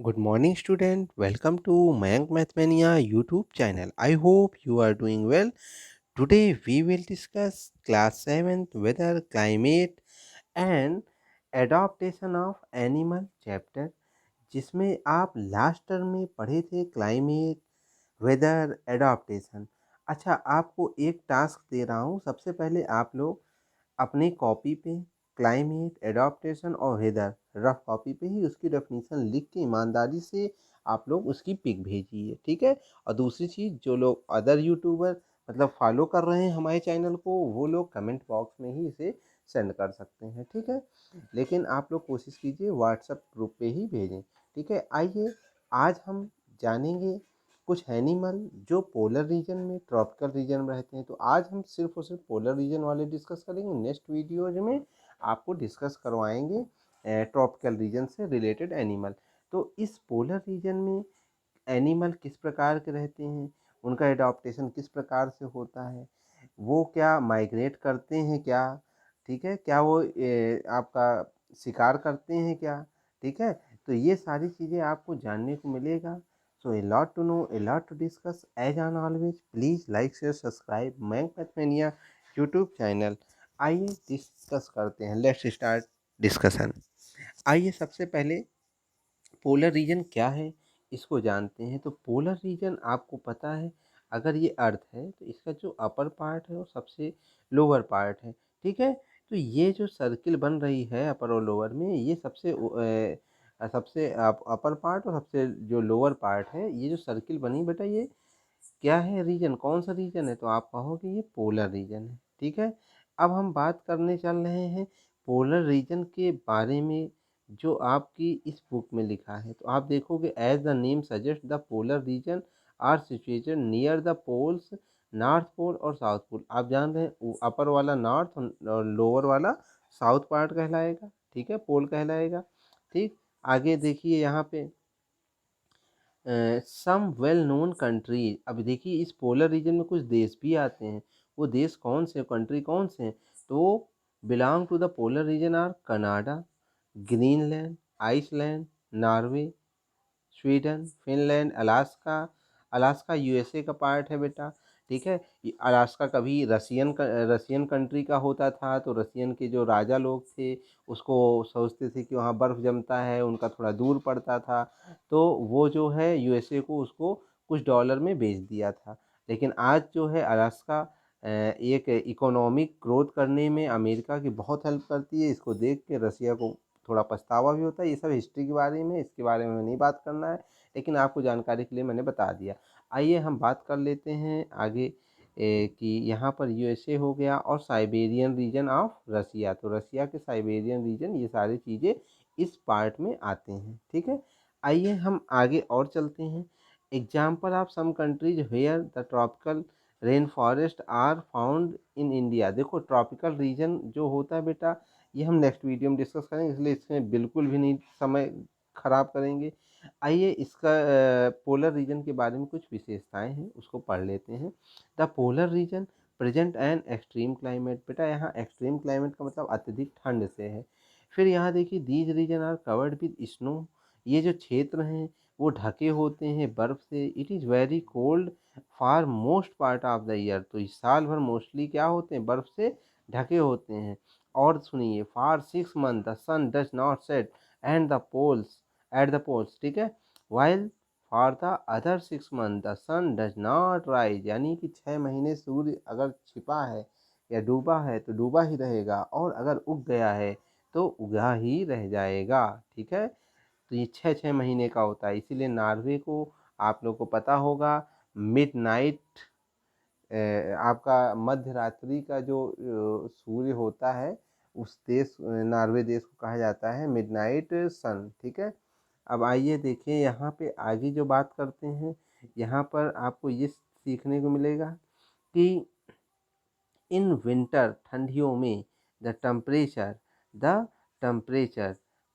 Good morning, student. Welcome to Mayank Mathmania YouTube channel. I hope you are doing well. Today we will discuss class 7th weather, climate and adaptation of animal chapter, जिसमें आप last term में पढ़े थे climate, weather, adaptation. अच्छा, आपको एक task दे रहा हूँ। सबसे पहले आप लोग अपनी कॉपी पे क्लाइमेट, एडाप्टेशन और वेदर रफ कॉपी पे ही उसकी डेफिनेशन लिख के ईमानदारी से आप लोग उसकी पिक भेजिए, ठीक है। और दूसरी चीज़, जो लोग अदर यूट्यूबर मतलब फॉलो कर रहे हैं हमारे चैनल को, वो लोग कमेंट बॉक्स में ही इसे सेंड कर सकते हैं, ठीक है। लेकिन आप लोग कोशिश कीजिए व्हाट्सएप ग्रुप पे ही भेजें, ठीक है। आइए आज हम जानेंगे कुछ एनिमल जो पोलर रीजन में, ट्रॉपिकल रीजन में रहते हैं। तो आज हम सिर्फ और सिर्फ पोलर रीजन वाले डिस्कस करेंगे। नेक्स्ट वीडियोज में आपको डिस्कस करवाएंगे ट्रॉपिकल रीजन से रिलेटेड एनिमल। तो इस पोलर रीजन में एनिमल किस प्रकार के रहते हैं, उनका एडाप्टेशन किस प्रकार से होता है, वो क्या माइग्रेट करते हैं क्या, ठीक है, क्या वो आपका शिकार करते हैं क्या, ठीक है। तो ये सारी चीज़ें आपको जानने को मिलेगा। So a lot to know, a lot to discuss. As on always please like share subscribe मैंक मैथमेनिया यूट्यूब चैनल। आइए डिस्कस करते हैं। Let's start discussion. आइए सबसे पहले पोलर रीजन क्या है इसको जानते हैं। तो पोलर रीजन आपको पता है, अगर ये अर्थ है तो इसका जो अपर पार्ट है वो सबसे लोअर पार्ट है, ठीक है। तो ये जो सर्किल बन रही है अपर और लोअर में, ये सबसे अपर पार्ट और सबसे जो लोअर पार्ट है, ये जो सर्किल बनी बेटा, ये क्या है, रीजन, कौन सा रीजन है? तो आप कहोगे ये पोलर रीजन है, ठीक है। अब हम बात करने चल रहे हैं पोलर रीजन के बारे में, जो आपकी इस बुक में लिखा है। तो आप देखोगे, as the name suggest the polar region are situated near the poles, north pole और साउथ पोल। आप जान रहे हैं अपर वाला नॉर्थ और लोअर वाला साउथ पार्ट कहलाएगा, ठीक है, पोल कहलाएगा, ठीक। आगे देखिए यहाँ पे सम वेल नोन कंट्रीज। अब देखिए इस पोलर रीजन में कुछ देश भी आते हैं। वो देश कौन से, कंट्री कौन से हैं? तो belong to the polar region are Canada, Greenland, Iceland, Norway, Sweden, Finland, Alaska. Alaska USA का पार्ट है बेटा, ठीक है। ये अलास्का कभी रसियन कंट्री का होता था। तो रसियन के जो राजा लोग थे उसको सोचते थे कि वहाँ बर्फ़ जमता है, उनका थोड़ा दूर पड़ता था, तो वो जो है यूएसए को उसको कुछ डॉलर में बेच दिया था। लेकिन आज जो है अलास्का एक इकोनॉमिक ग्रोथ करने में अमेरिका की बहुत हेल्प करती है। इसको देख के रसिया को थोड़ा पछतावा भी होता है। ये सब हिस्ट्री के बारे में, इसके बारे में नहीं बात करना है, लेकिन आपको जानकारी के लिए मैंने बता दिया। आइए हम बात कर लेते हैं आगे कि यहाँ पर यूएसए हो गया और साइबेरियन रीजन ऑफ रसिया। तो रसिया के साइबेरियन रीजन, ये सारी चीज़ें इस पार्ट में आते हैं, ठीक है। आइए हम आगे और चलते हैं। Example of some countries where the tropical rain forest are found in India. देखो ट्रॉपिकल रीजन जो होता है बेटा, ये हम नेक्स्ट वीडियो में डिस्कस करेंगे, इसलिए इसमें बिल्कुल भी नहीं समय खराब करेंगे। आइए इसका पोलर रीजन के बारे में कुछ विशेषताएं हैं उसको पढ़ लेते हैं। The polar region present an extreme climate. बेटा यहाँ एक्सट्रीम क्लाइमेट का मतलब अत्यधिक ठंड से है। फिर यहाँ देखिए, these region are covered with snow. ये जो क्षेत्र हैं वो ढके होते हैं बर्फ से। It is very cold for most part of the year. तो इस साल भर मोस्टली क्या होते हैं, बर्फ से ढके होते हैं। और सुनिए, for 6 month the sun does not set and the poles at the poles, ठीक है। While for the other 6 month the sun does not rise. यानी कि 6 महीने सूर्य अगर छिपा है या डूबा है तो डूबा ही रहेगा, और अगर उग गया है तो उगा ही रह जाएगा, ठीक है। तो ये 6 6 महीने का होता है। इसीलिए नॉर्वे को आप लोग को पता होगा, मिडनाइट, आपका मध्य रात्रि का जो सूर्य होता है, उस देश नॉर्वे देश को कहा जाता है मिडनाइट सन, ठीक है। अब आइए देखिए यहाँ पे आगे जो बात करते हैं, यहाँ पर आपको ये सीखने को मिलेगा कि इन विंटर, ठंडियों में, the temperature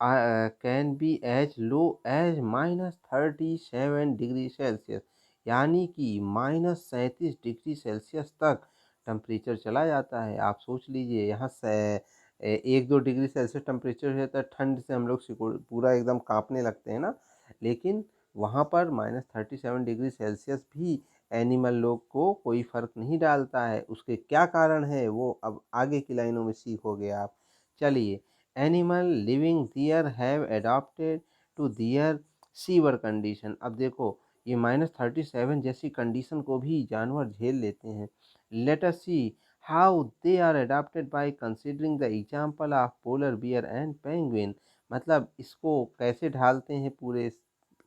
can be as low as -37 degree Celsius. यानी कि -37 डिग्री सेल्सियस तक टेम्परेचर चला जाता है। आप सोच लीजिए, यहाँ से 1 2 डिग्री सेल्सियस टेम्परेचर है तो ठंड से हम लोग पूरा एकदम कांपने लगते हैं ना। लेकिन वहाँ पर -37 डिग्री सेल्सियस भी एनिमल लोग को कोई फ़र्क नहीं डालता है। उसके क्या कारण है वो अब आगे की लाइनों में सीखोगे आप। चलिए, animal living there have adopted to their severe condition. अब देखो, ये -37 जैसी कंडीशन को भी जानवर झेल लेते हैं। Let us see how they are adopted by considering the example of polar bear and penguin. मतलब इसको कैसे ढालते हैं पूरे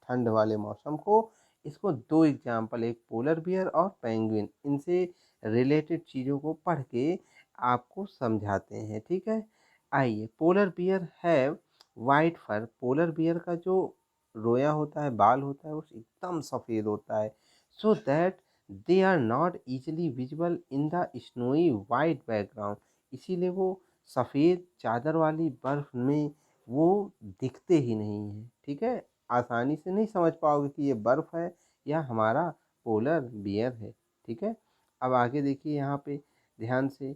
ठंड वाले मौसम को। इसको दो एग्जाम्पल, एक पोलर बियर और पेंगुइन, इनसे रिलेटेड चीज़ों को पढ़ के आपको समझाते हैं। ठीक है, आइए। Polar bear have white fur. Polar bear का जो रोया होता है, बाल होता है, वो एकदम सफ़ेद होता है। So that they are not easily visible in the snowy white background. इसीलिए वो सफ़ेद चादर वाली बर्फ़ में वो दिखते ही नहीं हैं। ठीक है, आसानी से नहीं समझ पाओगे कि ये बर्फ़ है या हमारा पोलर बियर है। ठीक है, अब आगे देखिए यहाँ पे ध्यान से।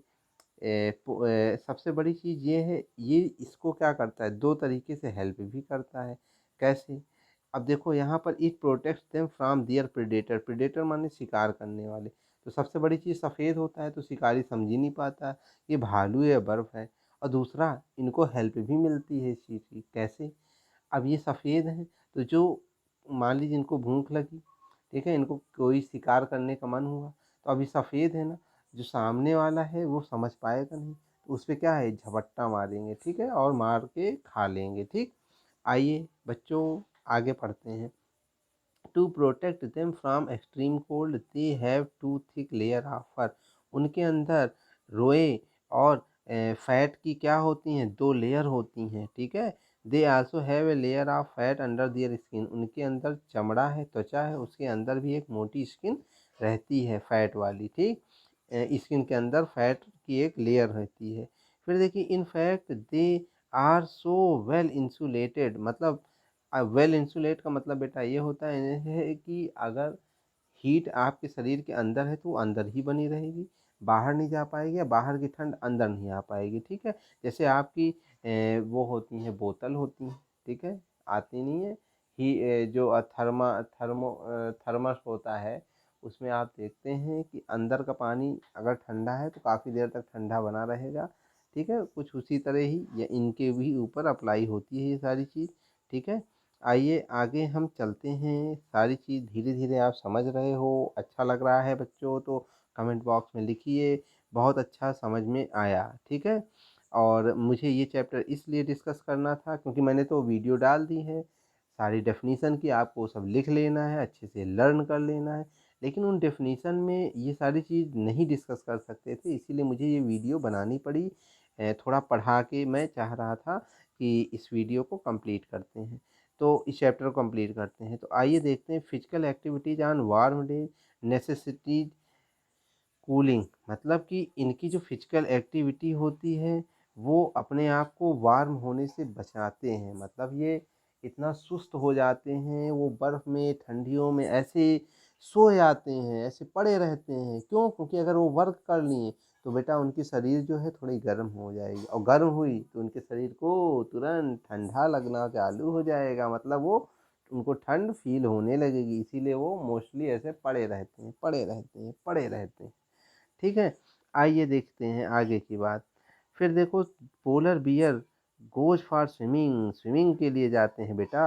सबसे बड़ी चीज़ ये है, ये इसको क्या करता है, दो तरीके से हेल्प भी करता है। कैसे? अब देखो यहाँ पर it protects them from their predator. Predator माने शिकार करने वाले। तो सबसे बड़ी चीज़ सफ़ेद होता है तो शिकारी समझ ही नहीं पाता ये भालू या बर्फ़ है। और दूसरा, इनको हेल्प भी मिलती है इस चीज़ की। कैसे? अब ये सफ़ेद हैं तो जो मान लीजिए इनको भूख लगी, ठीक है, इनको कोई शिकार करने का मन हुआ, तो अभी सफ़ेद है ना, जो सामने वाला है वो समझ पाएगा नहीं, तो उस पे क्या है, झपट्टा मारेंगे। ठीक है, और मार के खा लेंगे। ठीक, आइए बच्चों आगे पढ़ते हैं। To protect them from extreme cold they have to thick layer of fur. उनके अंदर रोए और फैट की क्या होती हैं, दो लेयर होती हैं। ठीक है, they also have a layer of fat under their skin. उनके अंदर चमड़ा है, त्वचा है, उसके अंदर भी एक मोटी स्किन रहती है फैट वाली। ठीक, स्किन के अंदर फैट की एक लेयर रहती है। फिर देखिए, in fact they are so well insulated. मतलब वेल इंसुलेट का मतलब बेटा ये होता है कि अगर हीट आपके शरीर के अंदर है तो वो अंदर ही बनी रहेगी, बाहर नहीं जा पाएगी, या बाहर की ठंड अंदर नहीं आ पाएगी। ठीक है, जैसे आपकी वो होती हैं, बोतल होती हैं, ठीक है, आती नहीं है ही जो थर्मस होता है, उसमें आप देखते हैं कि अंदर का पानी अगर ठंडा है तो काफ़ी देर तक ठंडा बना रहेगा। ठीक है, कुछ उसी तरह ही या इनके भी ऊपर अप्लाई होती है ये सारी चीज़। ठीक है, आइए आगे हम चलते हैं। सारी चीज़ धीरे धीरे आप समझ रहे हो, अच्छा लग रहा है बच्चों तो कमेंट बॉक्स में लिखिए बहुत अच्छा समझ में आया। ठीक है, और मुझे ये चैप्टर इसलिए डिस्कस करना था क्योंकि मैंने तो वीडियो डाल दी है सारी डेफिनीसन की, आपको सब लिख लेना है, अच्छे से लर्न कर लेना है। लेकिन उन डेफिनीसन में ये सारी चीज़ नहीं डिस्कस कर सकते थे, इसीलिए मुझे ये वीडियो बनानी पड़ी। थोड़ा पढ़ा के मैं चाह रहा था कि इस वीडियो को कंप्लीट करते हैं, तो इस चैप्टर को कंप्लीट करते हैं। तो आइए देखते हैं physical activities on warm day necessities cooling. मतलब कि इनकी जो फिजिकल एक्टिविटी होती है वो अपने आप को वार्म होने से बचाते हैं। मतलब ये इतना सुस्त हो जाते हैं, वो बर्फ़ में ठंडियों में ऐसे सो जाते हैं, ऐसे पड़े रहते हैं। क्यों? क्योंकि अगर वो वर्क कर लिए तो बेटा उनकी शरीर जो है थोड़ी गर्म हो जाएगी, और गर्म हुई तो उनके शरीर को तुरंत ठंडा लगना चालू हो जाएगा। मतलब वो उनको ठंड फील होने लगेगी, इसीलिए वो मोस्टली ऐसे पड़े रहते हैं, पड़े रहते हैं, पड़े रहते हैं। ठीक है, आइए देखते हैं आगे की बात। फिर देखो, polar bear goes for swimming. Swimming के लिए जाते हैं बेटा।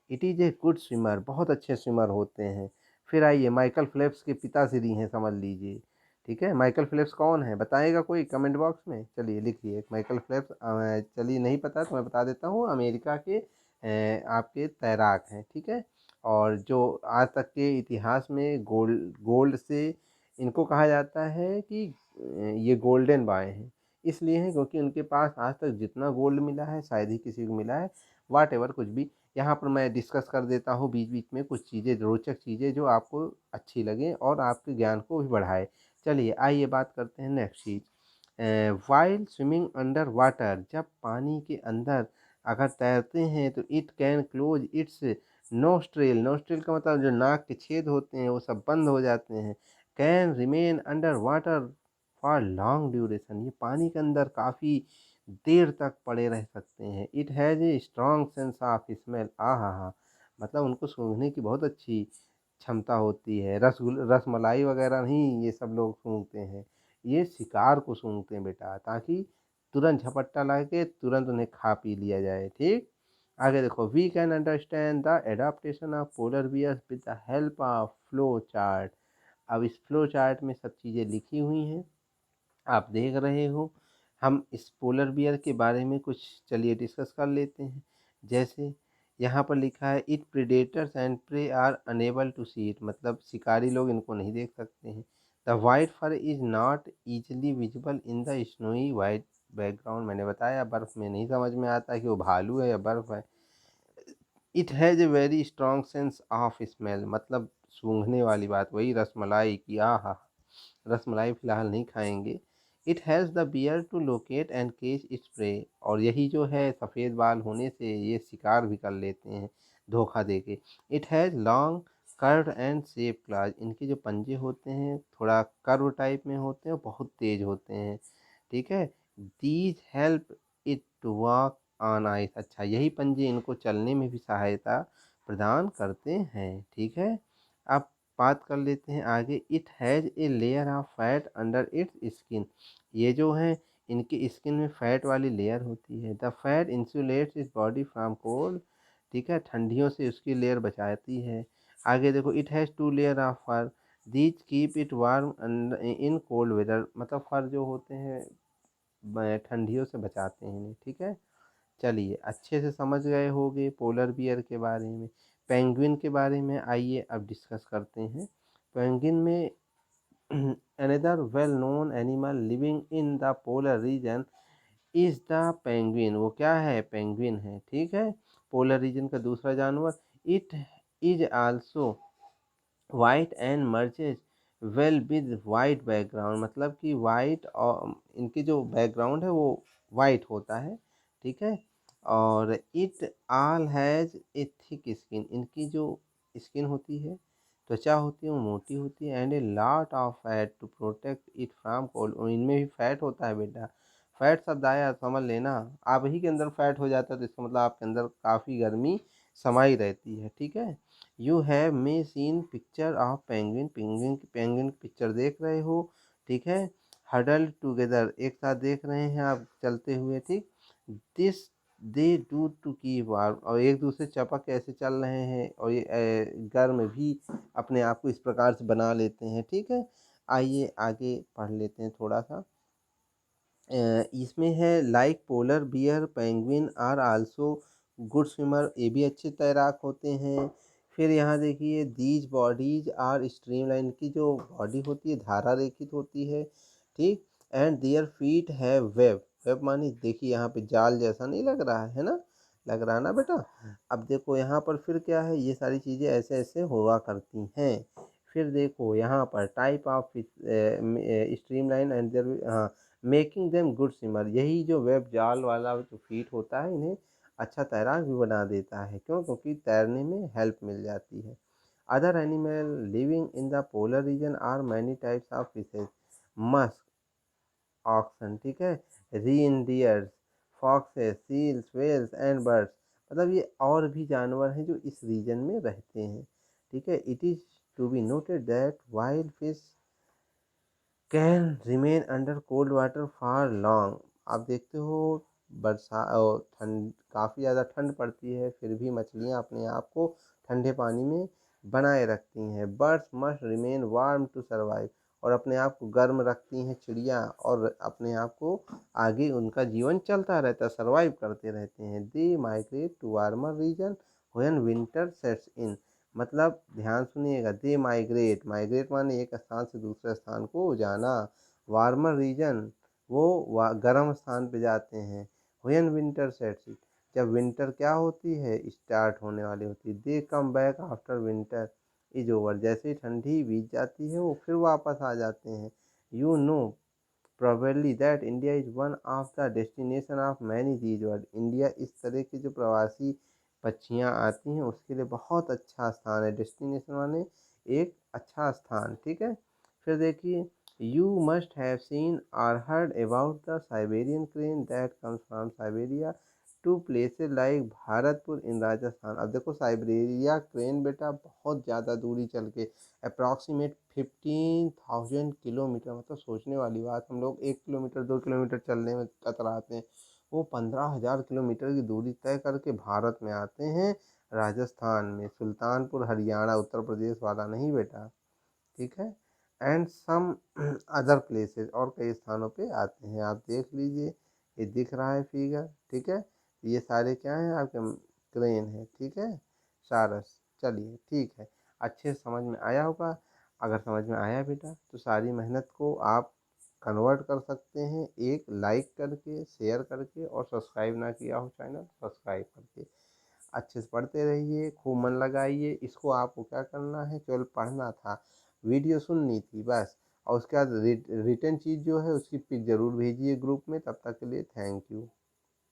It is a good swimmer, बहुत अच्छे स्विमर होते हैं। फिर आइए, माइकल फेल्प्स के पिताश्री हैं, समझ लीजिए। ठीक है, माइकल फेल्प्स कौन है बताएगा कोई कमेंट बॉक्स में? चलिए लिखिए माइकल फेल्प्स। चलिए नहीं पता तो मैं बता देता हूँ, अमेरिका के आपके तैराक हैं। ठीक है, और जो आज तक के इतिहास में गोल्ड गोल्ड से इनको कहा जाता है कि ये गोल्डन बॉय हैं। इसलिए हैं क्योंकि उनके पास आज तक जितना गोल्ड मिला है शायद ही किसी को मिला है। वाट एवर कुछ भी, यहाँ पर मैं डिस्कस कर देता हूँ बीच बीच में कुछ चीज़ें, रोचक चीज़ें जो आपको अच्छी लगें और आपके ज्ञान को भी बढ़ाए। चलिए आइए बात करते हैं नेक्स्ट चीज़। While swimming under water. जब पानी के अंदर अगर तैरते हैं तो it can close its nostril. Nostril का मतलब जो नाक के छेद होते हैं वो सब बंद हो जाते हैं। Can remain under water for long duration. ये पानी के अंदर काफ़ी देर तक पड़े रह सकते हैं। It has a strong sense of smell. आ हा हा, मतलब उनको सूंघने की बहुत अच्छी क्षमता होती है। रसमलाई वगैरह नहीं ये सब लोग सूंघते हैं, ये शिकार को सूंघते हैं बेटा, ताकि तुरंत झपट्टा ला के तुरंत उन्हें खा पी लिया जाए। ठीक, आगे देखो, we can understand the adaptation of polar bears with the help of flow chart. अब इस फ्लो चार्ट में सब चीज़ें लिखी हुई हैं, आप देख रहे हो। हम इस पोलर बियर के बारे में कुछ चलिए डिस्कस कर लेते हैं। जैसे यहाँ पर लिखा है, it predators and prey are unable to see it, मतलब शिकारी लोग इनको नहीं देख सकते हैं। The white fur is not easily visible in the snowy white background, मैंने बताया बर्फ़ में नहीं समझ में आता कि वो भालू है या बर्फ़ है। It has a very strong sense of smell, मतलब सूंघने वाली बात, वही रसमलाई की, आहा, रसमलाई फ़िलहाल नहीं खाएंगे। It has the bear to locate and catch its prey, और यही जो है सफ़ेद बाल होने से ये शिकार भी कर लेते हैं धोखा दे के। It has long curve and shape clause, इनके जो पंजे होते हैं थोड़ा कर्व टाइप में होते हैं और बहुत तेज होते हैं। ठीक है, these help it to walk on ice, अच्छा यही पंजे इनको चलने में भी सहायता प्रदान करते हैं। ठीक है, अब बात कर लेते हैं आगे। It has a layer of fat under its skin, ये जो है इनकी स्किन में फैट वाली लेयर होती है। द फैट इंसुलेट्स इस बॉडी फ्रॉम कोल्ड, ठीक है, ठंडियों से उसकी लेयर बचाती है। आगे देखो, it has two layer of fur, these keep it warm in cold weather, मतलब फर जो होते हैं ठंडियों से बचाते हैं इन्हें। ठीक है, चलिए अच्छे से समझ गए होगे पोलर बियर के बारे में। पेंगुइन के बारे में आइए अब डिस्कस करते हैं। पेंगुइन में another well known animal living in the polar reason is the penguin, वो क्या है, पेंगुइन है। ठीक है, पोलर रीजन का दूसरा जानवर। It is also white and merges well with white background, मतलब कि वाइट और इनकी जो बैकग्राउंड है वो वाइट होता है। ठीक है, और it all has a thick skin, इनकी जो स्किन होती है, त्वचा होती है, वो मोटी होती है। And a lot of fat to protect it from cold, और इनमें भी फैट होता है बेटा। फैट शब्द आया समझ लेना, आप ही के अंदर फैट हो जाता है तो इसका मतलब आपके अंदर काफ़ी गर्मी समाई रहती है। ठीक है, you have may seen picture of penguin, penguin की पिक्चर देख रहे हो। ठीक है, हडल्ड टुगेदर, एक साथ देख रहे हैं आप चलते हुए। ठीक, this they do to keep warm, और एक दूसरे चपक कैसे चल रहे हैं, और ये गर्म भी अपने आप को इस प्रकार से बना लेते हैं। ठीक है, आइए आगे पढ़ लेते हैं थोड़ा सा। इसमें है, like polar bear penguin are also good swimmer, ये भी अच्छे तैराक होते हैं। फिर यहाँ देखिए, दीज बॉडीज आर स्ट्रीमलाइन, की जो बॉडी होती है धारा रेखित होती है। ठीक, एंड देयर फीट है वेब, वेब मानी देखिए यहाँ पे जाल जैसा नहीं लग रहा है ना, लग रहा है ना बेटा। अब देखो यहाँ पर फिर क्या है, ये सारी चीज़ें ऐसे ऐसे हुआ करती हैं। फिर देखो यहाँ पर type of streamline and there, हाँ, मेकिंग देम गुड स्विमर, यही जो वेब जाल वाला जो फीट होता है इन्हें अच्छा तैराक भी बना देता है। क्यों, क्योंकि तैरने में हेल्प मिल जाती है। Other animal living in the polar region are many types of fishes, musk, oxen, ठीक है, reindeers, foxes, seals, whales and birds, मतलब ये और भी जानवर हैं जो इस रीजन में रहते हैं। ठीक है, it is to be noted that wild fish can remain under cold water for long, आप देखते हो बरसा और ठंड, काफ़ी ज़्यादा ठंड पड़ती है फिर भी मछलियाँ अपने आप को ठंडे पानी में बनाए रखती हैं। Birds must remain warm to survive, और अपने आप को गर्म रखती हैं चिड़िया, और अपने आप को आगे उनका जीवन चलता रहता है, सर्वाइव करते रहते हैं। They migrate to warmer region when winter sets in, मतलब ध्यान सुनिएगा, दे माइग्रेट, माइग्रेट माने एक स्थान से दूसरे स्थान को जाना। वार्मर रीजन, वो गर्म स्थान पे जाते हैं। व्हेन विंटर सेट्स, जब विंटर क्या होती है, स्टार्ट होने वाली होती है। They come back after winter is over, जैसे ही ठंडी बीत जाती है वो फिर वापस आ जाते हैं। You know probably that India is one of the destination of many these birds, India इस तरह के जो प्रवासी पक्षियाँ आती हैं उसके लिए बहुत अच्छा स्थान है। डेस्टिनेशन माने एक अच्छा स्थान। ठीक है, फिर देखिए, you must have seen or heard about the Siberian crane that comes from Siberia, to places like Bharatpur in Rajasthan. अब देखो साइबेरिया क्रेन बेटा बहुत ज़्यादा दूरी चल के अप्रॉक्सीमेट 15,000 किलोमीटर, मतलब सोचने वाली बात, हम लोग 1 किलोमीटर 2 किलोमीटर चलने में कतराते हैं, वो 15,000 किलोमीटर की दूरी तय करके भारत में आते हैं, राजस्थान में, सुल्तानपुर हरियाणा उत्तर प्रदेश वाला नहीं बेटा, ठीक है। एंड सम अदर प्लेसेस, और कई स्थानों पे आते हैं, आप देख लीजिए, ये दिख रहा है फिगर, ठीक है। ये सारे क्या हैं आपके, क्रेन है, ठीक है, सारस। चलिए ठीक है, अच्छे से समझ में आया होगा। अगर समझ में आया बेटा तो सारी मेहनत को आप कन्वर्ट कर सकते हैं एक लाइक करके, शेयर करके, और सब्सक्राइब ना किया हो चैनल, सब्सक्राइब करके अच्छे से पढ़ते रहिए, खूब मन लगाइए। इसको आपको क्या करना है, केवल पढ़ना था, वीडियो सुननी थी बस, और उसके बाद रिटर्न चीज़ जो है उसकी पिक ज़रूर भेजिए ग्रुप में। तब तक के लिए थैंक यू।